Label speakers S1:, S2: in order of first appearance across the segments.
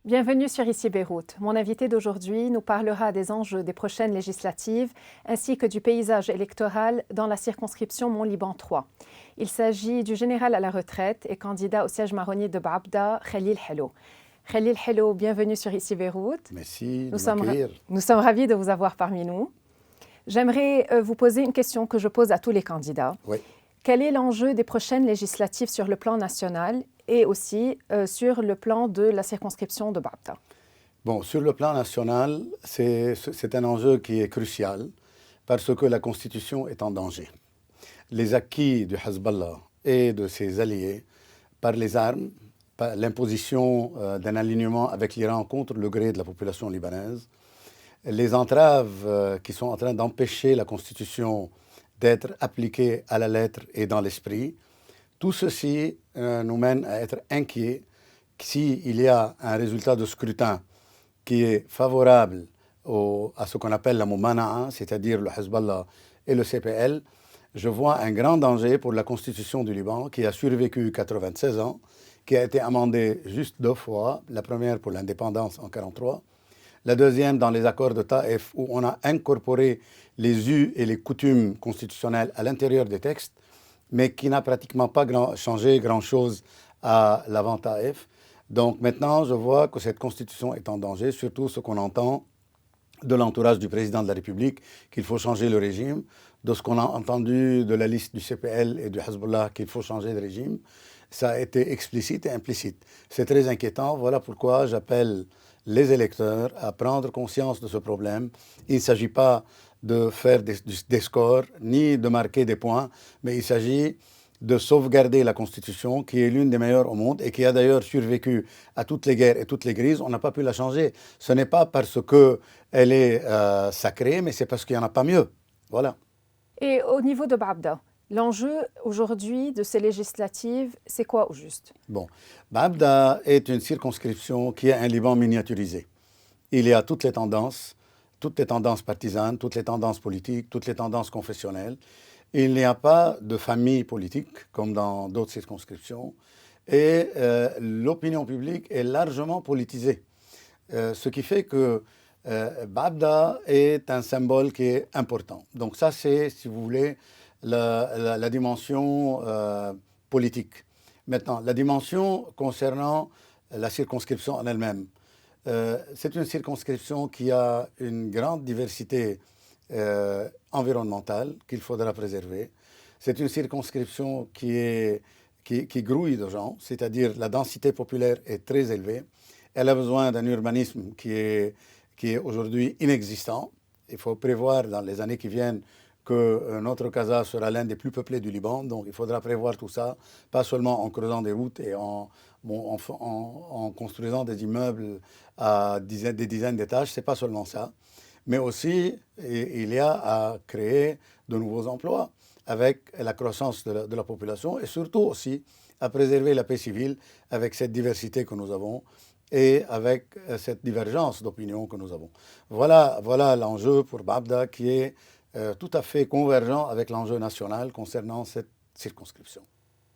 S1: Bienvenue sur Ici Beyrouth. Mon invité d'aujourd'hui nous parlera des enjeux des prochaines législatives ainsi que du paysage électoral dans la circonscription Mont-Liban 3. Il s'agit du général à la retraite et candidat au siège marronnier de Baabda, Khalil Hello. Khalil Hello, bienvenue sur Ici Beyrouth.
S2: Merci de m'accueillir.
S1: Nous sommes ravis de vous avoir parmi nous. J'aimerais vous poser une question que je pose à tous les candidats.
S2: Oui.
S1: Quel est l'enjeu des prochaines législatives sur le plan national et aussi sur le plan de la circonscription de Baabda?
S2: Bon, sur le plan national, c'est un enjeu qui est crucial parce que la Constitution est en danger. Les acquis du Hezbollah et de ses alliés par les armes, par l'imposition d'un alignement avec l'Iran contre le gré de la population libanaise, les entraves qui sont en train d'empêcher la Constitution d'être appliquée à la lettre et dans l'esprit, tout ceci nous mène à être inquiets s'il y a un résultat de scrutin qui est favorable à ce qu'on appelle la Mumana'a, c'est-à-dire le Hezbollah et le CPL. Je vois un grand danger pour la Constitution du Liban qui a survécu 96 ans, qui a été amendée juste 2 fois, la première pour l'indépendance en 1943, la deuxième dans les accords de Taïf où on a incorporé les us et les coutumes constitutionnelles à l'intérieur des textes, mais qui n'a pratiquement pas changé grand-chose à l'avant Taïf. Donc maintenant, je vois que cette constitution est en danger, surtout ce qu'on entend de l'entourage du président de la République, qu'il faut changer le régime, de ce qu'on a entendu de la liste du CPL et du Hezbollah, qu'il faut changer de régime. Ça a été explicite et implicite. C'est très inquiétant. Voilà pourquoi j'appelle les électeurs à prendre conscience de ce problème. Il ne s'agit pas de faire des scores, ni de marquer des points, mais il s'agit de sauvegarder la Constitution, qui est l'une des meilleures au monde et qui a d'ailleurs survécu à toutes les guerres et toutes les crises. On n'a pas pu la changer. Ce n'est pas parce qu'elle est sacrée, mais c'est parce qu'il n'y en a pas mieux. Voilà.
S1: Et au niveau de Baabda, l'enjeu aujourd'hui de ces législatives, c'est quoi au juste?
S2: Bon, Baabda est une circonscription qui a un Liban miniaturisé. Il y a toutes les tendances partisanes, toutes les tendances politiques, toutes les tendances confessionnelles. Il n'y a pas de famille politique comme dans d'autres circonscriptions et l'opinion publique est largement politisée. Ce qui fait que Baabda est un symbole qui est important. Donc ça, c'est, si vous voulez, la dimension politique. Maintenant, la dimension concernant la circonscription en elle-même. C'est une circonscription qui a une grande diversité environnementale qu'il faudra préserver. C'est une circonscription qui grouille de gens, c'est-à-dire la densité populaire est très élevée. Elle a besoin d'un urbanisme qui est aujourd'hui inexistant. Il faut prévoir dans les années qui viennent que notre Casa sera l'un des plus peuplés du Liban. Donc il faudra prévoir tout ça, pas seulement en creusant des routes et en construisant des immeubles à des dizaines d'étages. Ce n'est pas seulement ça. Mais aussi, il y a à créer de nouveaux emplois avec la croissance de la population et surtout aussi à préserver la paix civile avec cette diversité que nous avons et avec cette divergence d'opinion que nous avons. Voilà l'enjeu pour Baabda qui est tout à fait convergent avec l'enjeu national concernant cette circonscription.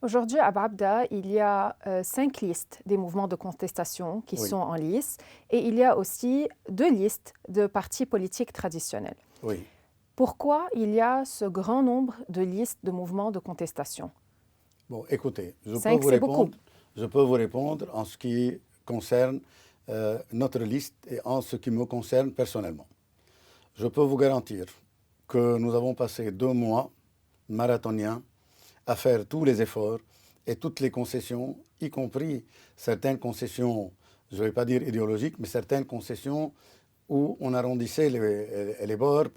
S1: Aujourd'hui, à Baabda, il y a 5 listes des mouvements de contestation qui sont en lice et il y a aussi 2 listes de partis politiques traditionnels.
S2: Oui.
S1: Pourquoi il y a ce grand nombre de listes de mouvements de contestation?
S2: Bon, écoutez, je peux vous répondre en ce qui concerne notre liste et en ce qui me concerne personnellement. Je peux vous garantir que nous avons passé 2 mois marathoniens à faire tous les efforts et toutes les concessions, y compris certaines concessions, je ne vais pas dire idéologiques, mais certaines concessions où on arrondissait les bords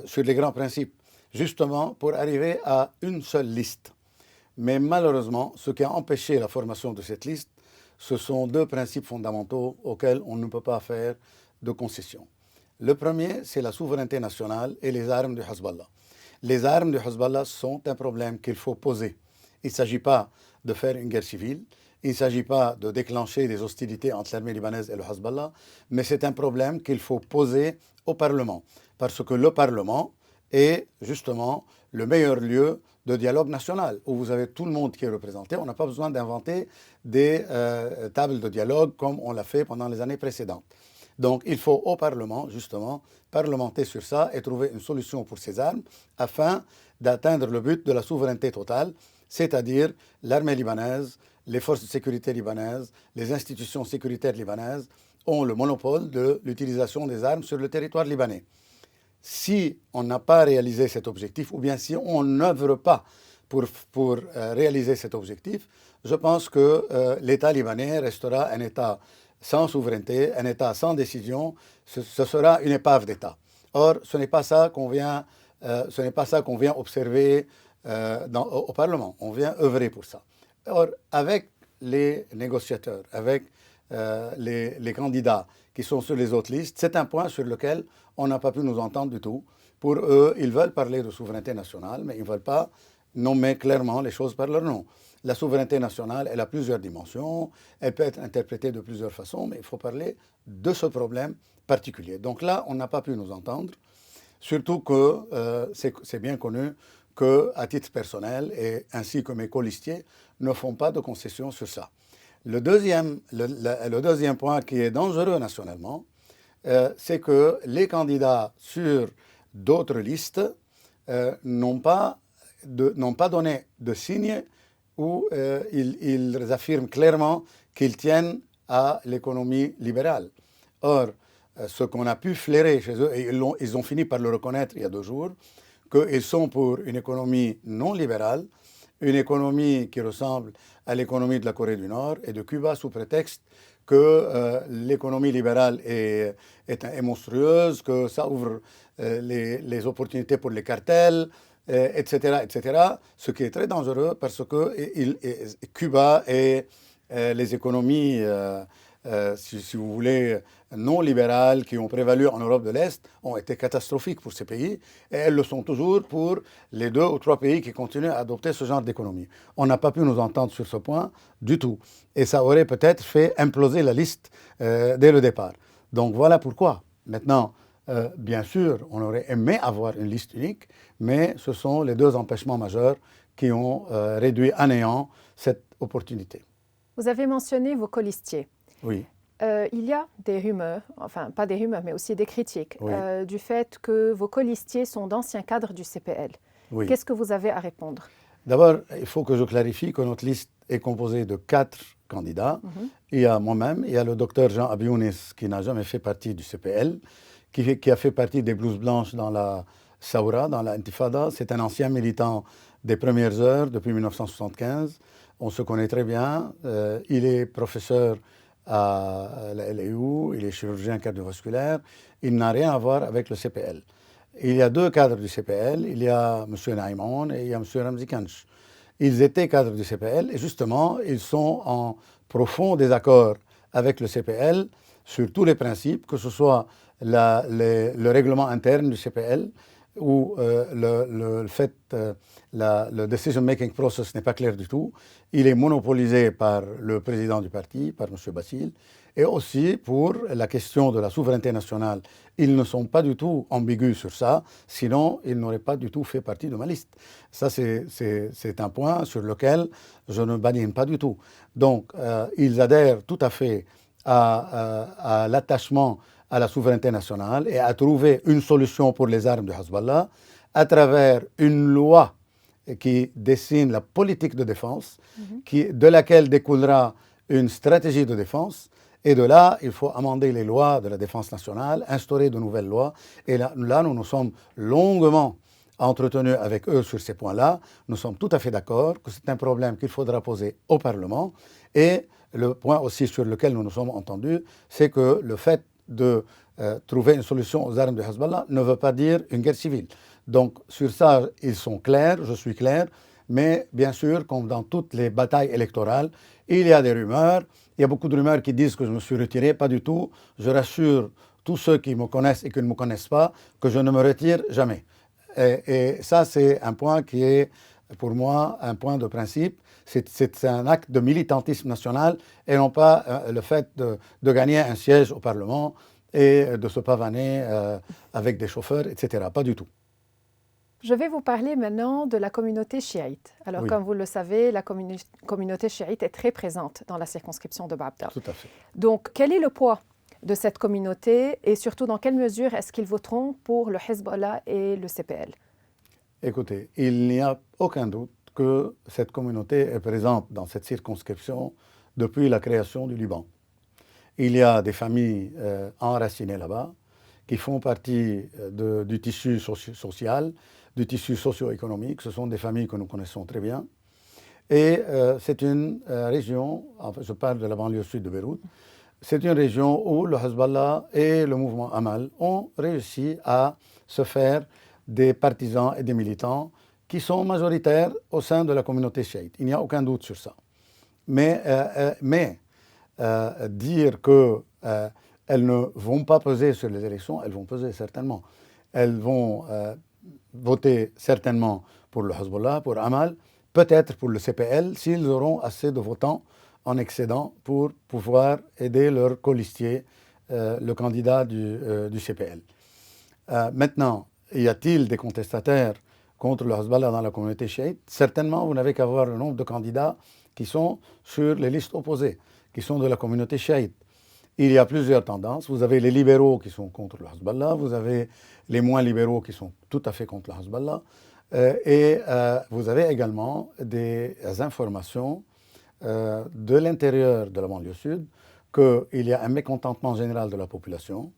S2: sur les grands principes, justement pour arriver à une seule liste. Mais malheureusement, ce qui a empêché la formation de cette liste, ce sont 2 principes fondamentaux auxquels on ne peut pas faire de concession. Le premier, c'est la souveraineté nationale et les armes du Hezbollah. Les armes du Hezbollah sont un problème qu'il faut poser. Il ne s'agit pas de faire une guerre civile, il ne s'agit pas de déclencher des hostilités entre l'armée libanaise et le Hezbollah, mais c'est un problème qu'il faut poser au Parlement, parce que le Parlement est justement le meilleur lieu de dialogue national, où vous avez tout le monde qui est représenté. On n'a pas besoin d'inventer des tables de dialogue comme on l'a fait pendant les années précédentes. Donc il faut au Parlement, justement, parlementer sur ça et trouver une solution pour ces armes afin d'atteindre le but de la souveraineté totale, c'est-à-dire l'armée libanaise, les forces de sécurité libanaises, les institutions sécuritaires libanaises ont le monopole de l'utilisation des armes sur le territoire libanais. Si on n'a pas réalisé cet objectif, ou bien si on n'œuvre pas pour réaliser cet objectif, je pense que l'État libanais restera un État sans souveraineté, un État sans décision, ce sera une épave d'État. Or, ce n'est pas ça qu'on vient observer au Parlement. On vient œuvrer pour ça. Or, avec les négociateurs, avec les candidats qui sont sur les autres listes, c'est un point sur lequel on n'a pas pu nous entendre du tout. Pour eux, ils veulent parler de souveraineté nationale, mais ils ne veulent pas nommer clairement les choses par leur nom. La souveraineté nationale, elle a plusieurs dimensions, elle peut être interprétée de plusieurs façons, mais il faut parler de ce problème particulier. Donc là, on n'a pas pu nous entendre, surtout que c'est bien connu qu'à titre personnel, et ainsi que mes colistiers, ne font pas de concessions sur ça. Le deuxième point qui est dangereux nationalement, c'est que les candidats sur d'autres listes n'ont pas donné de signe où ils affirment clairement qu'ils tiennent à l'économie libérale. Or, ce qu'on a pu flairer chez eux, et ils ont fini par le reconnaître il y a 2 jours, qu'ils sont pour une économie non libérale, une économie qui ressemble à l'économie de la Corée du Nord et de Cuba sous prétexte que l'économie libérale est monstrueuse, que ça ouvre les opportunités pour les cartels, etc., etc. Ce qui est très dangereux parce que Cuba et les économies, si vous voulez, non libérales qui ont prévalu en Europe de l'Est ont été catastrophiques pour ces pays et elles le sont toujours pour les 2 ou 3 pays qui continuent à adopter ce genre d'économie. On n'a pas pu nous entendre sur ce point du tout et ça aurait peut-être fait imploser la liste dès le départ. Donc voilà pourquoi. Maintenant, bien sûr, on aurait aimé avoir une liste unique, mais ce sont les 2 empêchements majeurs qui ont réduit à néant cette opportunité.
S1: Vous avez mentionné vos colistiers.
S2: Oui.
S1: Il y a des rumeurs, enfin pas des rumeurs, mais aussi des critiques
S2: Oui.
S1: Du fait que vos colistiers sont d'anciens cadres du CPL.
S2: Oui.
S1: Qu'est-ce que vous avez à répondre?
S2: D'abord, il faut que je clarifie que notre liste est composée de 4 candidats. Il y a moi-même, il y a le docteur Jean Abiounis qui n'a jamais fait partie du CPL, qui a fait partie des blouses blanches dans la Saoura, dans la Intifada. C'est un ancien militant des premières heures depuis 1975. On se connaît très bien. Il est professeur à la LAU, il est chirurgien cardiovasculaire. Il n'a rien à voir avec le CPL. Il y a 2 cadres du CPL. Il y a M. Naïmoun et il y a M. Ramzi Kanch. Ils étaient cadres du CPL et justement, ils sont en profond désaccord avec le CPL sur tous les principes, que ce soit le règlement interne du CPL où le decision-making process n'est pas clair du tout. Il est monopolisé par le président du parti, par M. Bassil, et aussi pour la question de la souveraineté nationale. Ils ne sont pas du tout ambigus sur ça, sinon ils n'auraient pas du tout fait partie de ma liste. Ça, c'est un point sur lequel je ne badine pas du tout. Donc, ils adhèrent tout à fait à l'attachement à la souveraineté nationale et à trouver une solution pour les armes de Hezbollah à travers une loi qui dessine la politique de défense, de laquelle découlera une stratégie de défense. Et de là, il faut amender les lois de la défense nationale, instaurer de nouvelles lois. Et là nous nous sommes longuement entretenus avec eux sur ces points-là. Nous sommes tout à fait d'accord que c'est un problème qu'il faudra poser au Parlement. Et le point aussi sur lequel nous nous sommes entendus, c'est que le fait de trouver une solution aux armes de Hezbollah ne veut pas dire une guerre civile. Donc sur ça, ils sont clairs, je suis clair, mais bien sûr, comme dans toutes les batailles électorales, il y a des rumeurs. Il y a beaucoup de rumeurs qui disent que je me suis retiré, pas du tout. Je rassure tous ceux qui me connaissent et qui ne me connaissent pas que je ne me retire jamais. Et ça, c'est un point qui est, pour moi, un point de principe. C'est un acte de militantisme national et non pas le fait de gagner un siège au Parlement et de se pavaner avec des chauffeurs, etc. Pas du tout.
S1: Je vais vous parler maintenant de la communauté chiite. Alors,
S2: Oui.
S1: comme vous le savez, la communauté chiite est très présente dans la circonscription de Babda.
S2: Tout à fait.
S1: Donc, quel est le poids de cette communauté et surtout dans quelle mesure est-ce qu'ils voteront pour le Hezbollah et le CPL?
S2: Écoutez, il n'y a aucun doute que cette communauté est présente dans cette circonscription depuis la création du Liban. Il y a des familles enracinées là-bas qui font partie du tissu social, du tissu socio-économique. Ce sont des familles que nous connaissons très bien. Et c'est une région, enfin, je parle de la banlieue sud de Beyrouth, c'est une région où le Hezbollah et le mouvement Amal ont réussi à se faire des partisans et des militants qui sont majoritaires au sein de la communauté chiite. Il n'y a aucun doute sur ça. Mais dire qu'elles ne vont pas peser sur les élections, elles vont peser certainement. Elles vont voter certainement pour le Hezbollah, pour Amal, peut-être pour le CPL, s'ils auront assez de votants en excédent pour pouvoir aider leur colistier, le candidat du CPL. Maintenant, y a-t-il des contestataires contre le Hezbollah dans la communauté chiite? Certainement, vous n'avez qu'à voir le nombre de candidats qui sont sur les listes opposées, qui sont de la communauté chiite. Il y a plusieurs tendances. Vous avez les libéraux qui sont contre le Hezbollah, vous avez les moins libéraux qui sont tout à fait contre le Hezbollah, et vous avez également des informations de l'intérieur de la banlieue sud qu'il y a un mécontentement général de la population.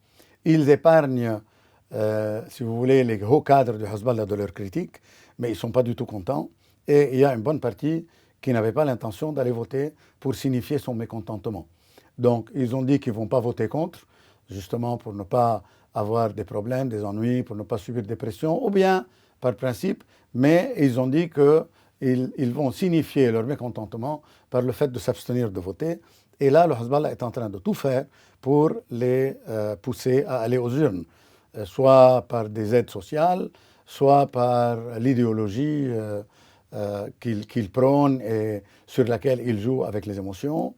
S2: Ils épargnent, si vous voulez, les hauts cadres du Hezbollah de leurs critiques, mais ils ne sont pas du tout contents. Et il y a une bonne partie qui n'avait pas l'intention d'aller voter pour signifier son mécontentement. Donc, ils ont dit qu'ils ne vont pas voter contre, justement pour ne pas avoir des problèmes, des ennuis, pour ne pas subir des pressions, ou bien par principe, mais ils ont dit qu'ils vont signifier leur mécontentement par le fait de s'abstenir de voter. Et là, le Hezbollah est en train de tout faire pour les pousser à aller aux urnes, soit par des aides sociales, soit par l'idéologie qu'il prône et sur laquelle il joue avec les émotions,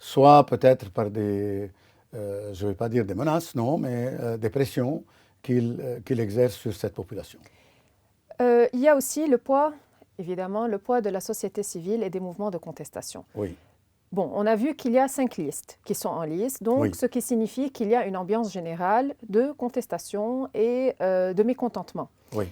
S2: soit peut-être par des, je ne vais pas dire des menaces, non, mais des pressions qu'il exerce sur cette population.
S1: Il y a aussi le poids, évidemment, le poids de la société civile et des mouvements de contestation.
S2: Oui.
S1: Bon, on a vu qu'il y a 5 listes qui sont en lice, donc
S2: Oui.
S1: ce qui signifie qu'il y a une ambiance générale de contestation et de mécontentement.
S2: Oui.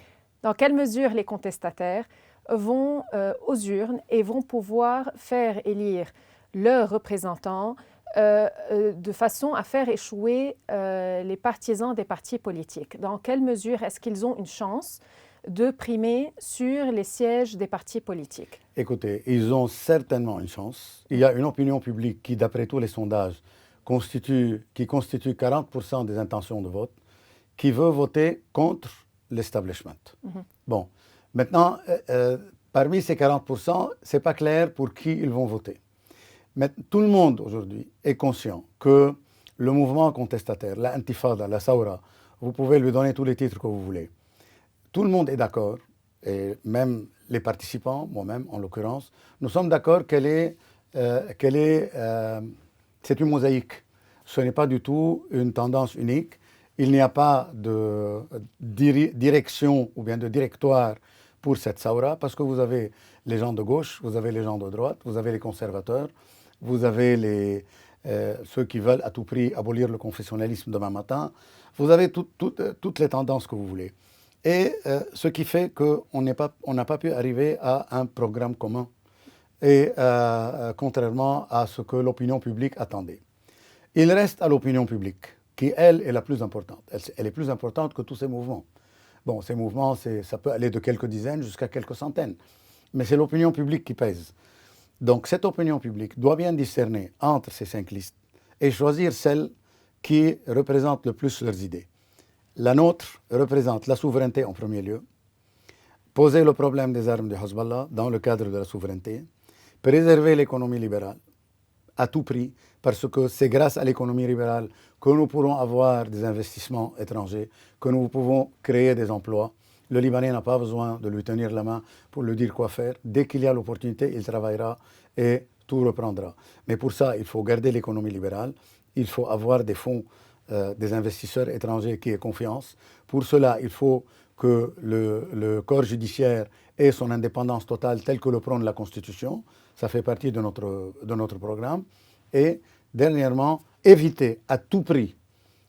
S1: Dans quelle mesure les contestataires vont aux urnes et vont pouvoir faire élire leurs représentants de façon à faire échouer les partisans des partis politiques? Dans quelle mesure est-ce qu'ils ont une chance de primer sur les sièges des partis politiques?
S2: Écoutez, ils ont certainement une chance. Il y a une opinion publique qui, d'après tous les sondages, constitue 40% des intentions de vote, qui veut voter contre l'establishment. Bon, maintenant, parmi ces 40%, ce n'est pas clair pour qui ils vont voter. Mais tout le monde aujourd'hui est conscient que le mouvement contestataire, la intifada, la saura, vous pouvez lui donner tous les titres que vous voulez. Tout le monde est d'accord, et même les participants, moi-même en l'occurrence, nous sommes d'accord c'est une mosaïque. Ce n'est pas du tout une tendance unique. Il n'y a pas de direction ou bien de directoire pour cette saura, parce que vous avez les gens de gauche, vous avez les gens de droite, vous avez les conservateurs, vous avez ceux qui veulent à tout prix abolir le confessionnalisme demain matin. Vous avez toutes les tendances que vous voulez. Et ce qui fait qu'on n'a pas pu arriver à un programme commun, et contrairement à ce que l'opinion publique attendait. Il reste à l'opinion publique, qui, elle, est la plus importante. Elle est plus importante que tous ces mouvements. Bon, ces mouvements, ça peut aller de quelques dizaines jusqu'à quelques centaines. Mais c'est l'opinion publique qui pèse. Donc cette opinion publique doit bien discerner entre ces 5 listes et choisir celle qui représente le plus leurs idées. La nôtre représente la souveraineté en premier lieu, poser le problème des armes du Hezbollah dans le cadre de la souveraineté, préserver l'économie libérale à tout prix, parce que c'est grâce à l'économie libérale que nous pourrons avoir des investissements étrangers, que nous pouvons créer des emplois. Le Libanais n'a pas besoin de lui tenir la main pour lui dire quoi faire. Dès qu'il y a l'opportunité, il travaillera et tout reprendra. Mais pour ça, il faut garder l'économie libérale, il faut avoir des fonds, des investisseurs étrangers qui aient confiance. Pour cela, il faut que le corps judiciaire ait son indépendance totale telle que le prône la Constitution. Ça fait partie de notre programme. Et dernièrement, éviter à tout prix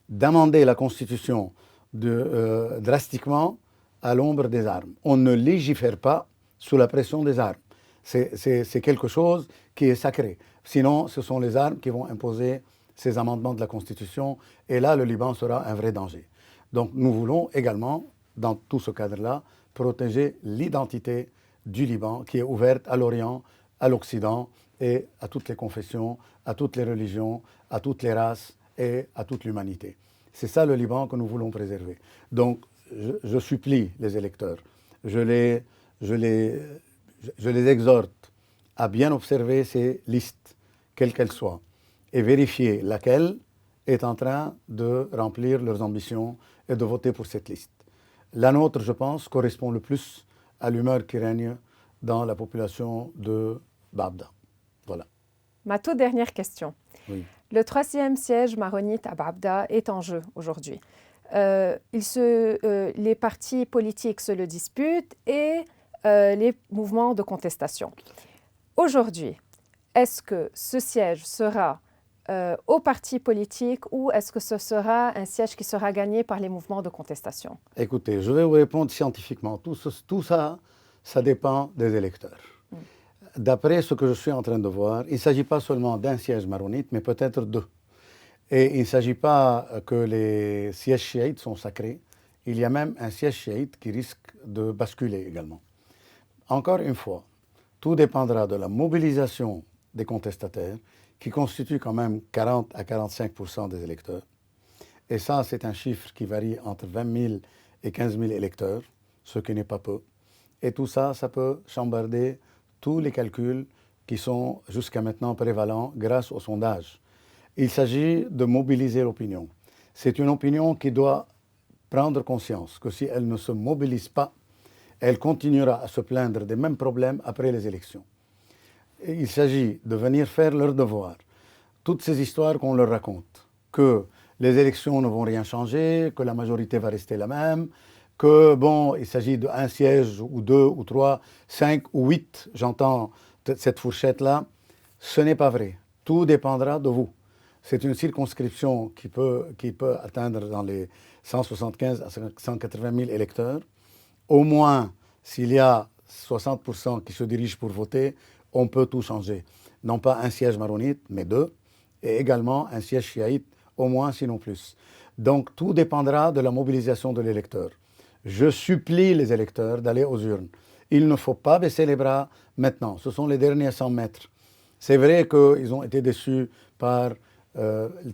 S2: d'amender la Constitution drastiquement à l'ombre des armes. On ne légifère pas sous la pression des armes. C'est quelque chose qui est sacré. Sinon, ce sont les armes qui vont imposer ces amendements de la Constitution. Et là, le Liban sera un vrai danger. Donc, nous voulons également, dans tout ce cadre-là, protéger l'identité du Liban qui est ouverte à l'Orient, à l'Occident et à toutes les confessions, à toutes les religions, à toutes les races et à toute l'humanité. C'est ça le Liban que nous voulons préserver. Donc, je supplie les électeurs, je les exhorte à bien observer ces listes, quelles qu'elles soient, et vérifier laquelle est en train de remplir leurs ambitions et de voter pour cette liste. La nôtre, je pense, correspond le plus à l'humeur qui règne dans la population de Baabda. Voilà.
S1: Ma toute dernière question.
S2: Oui.
S1: Le 3e siège maronite à Baabda est en jeu aujourd'hui. Les partis politiques se le disputent et les mouvements de contestation. Aujourd'hui, est-ce que ce siège sera aux partis politiques ou est-ce que ce sera un siège qui sera gagné par les mouvements de contestation?
S2: Écoutez, je vais vous répondre scientifiquement. Tout ça, ça dépend des électeurs. D'après ce que je suis en train de voir, il ne s'agit pas seulement d'un siège maronite, mais peut-être deux. Et il ne s'agit pas que les sièges chiites sont sacrés. Il y a même un siège chiite qui risque de basculer également. Encore une fois, tout dépendra de la mobilisation des contestataires, qui constituent quand même 40 à 45% des électeurs. Et ça, c'est un chiffre qui varie entre 20 000 et 15 000 électeurs, ce qui n'est pas peu. Et tout ça, ça peut chambarder tous les calculs qui sont jusqu'à maintenant prévalents grâce au sondage. Il s'agit de mobiliser l'opinion. C'est une opinion qui doit prendre conscience que si elle ne se mobilise pas, elle continuera à se plaindre des mêmes problèmes après les élections. Et il s'agit de venir faire leur devoir. Toutes ces histoires qu'on leur raconte, que les élections ne vont rien changer, que la majorité va rester la même, que bon, il s'agit d'un siège ou deux ou trois, 5 ou 8, j'entends cette fourchette-là, ce n'est pas vrai. Tout dépendra de vous. C'est une circonscription qui peut atteindre dans les 175 à 180 000 électeurs. Au moins, s'il y a 60% qui se dirigent pour voter, on peut tout changer. Non pas un siège maronite, mais deux, et également un siège chiite, au moins, sinon plus. Donc, tout dépendra de la mobilisation de l'électeur. Je supplie les électeurs d'aller aux urnes. Il ne faut pas baisser les bras maintenant. Ce sont les derniers 100 mètres. C'est vrai qu'ils ont été déçus par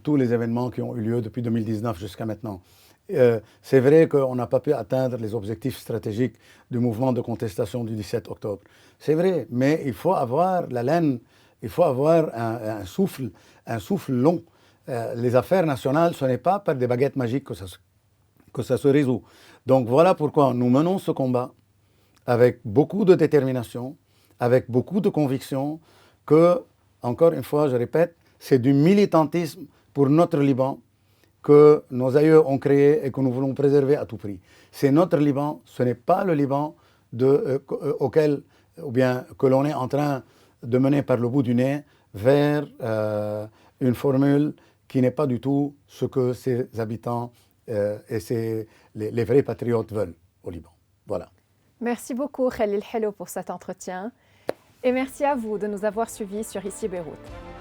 S2: tous les événements qui ont eu lieu depuis 2019 jusqu'à maintenant. C'est vrai qu'on n'a pas pu atteindre les objectifs stratégiques du mouvement de contestation du 17 octobre. C'est vrai, mais il faut avoir la laine, il faut avoir un souffle long. Les affaires nationales, ce n'est pas par des baguettes magiques que ça se résout. Donc voilà pourquoi nous menons ce combat avec beaucoup de détermination, avec beaucoup de conviction, que, encore une fois, je répète, c'est du militantisme pour notre Liban que nos aïeux ont créé et que nous voulons préserver à tout prix. C'est notre Liban, ce n'est pas le Liban que l'on est en train de mener par le bout du nez vers une formule qui n'est pas du tout ce que ses habitants et les vrais patriotes veulent au Liban. Voilà.
S1: Merci beaucoup Khalil Hello pour cet entretien et merci à vous de nous avoir suivis sur Ici Beyrouth.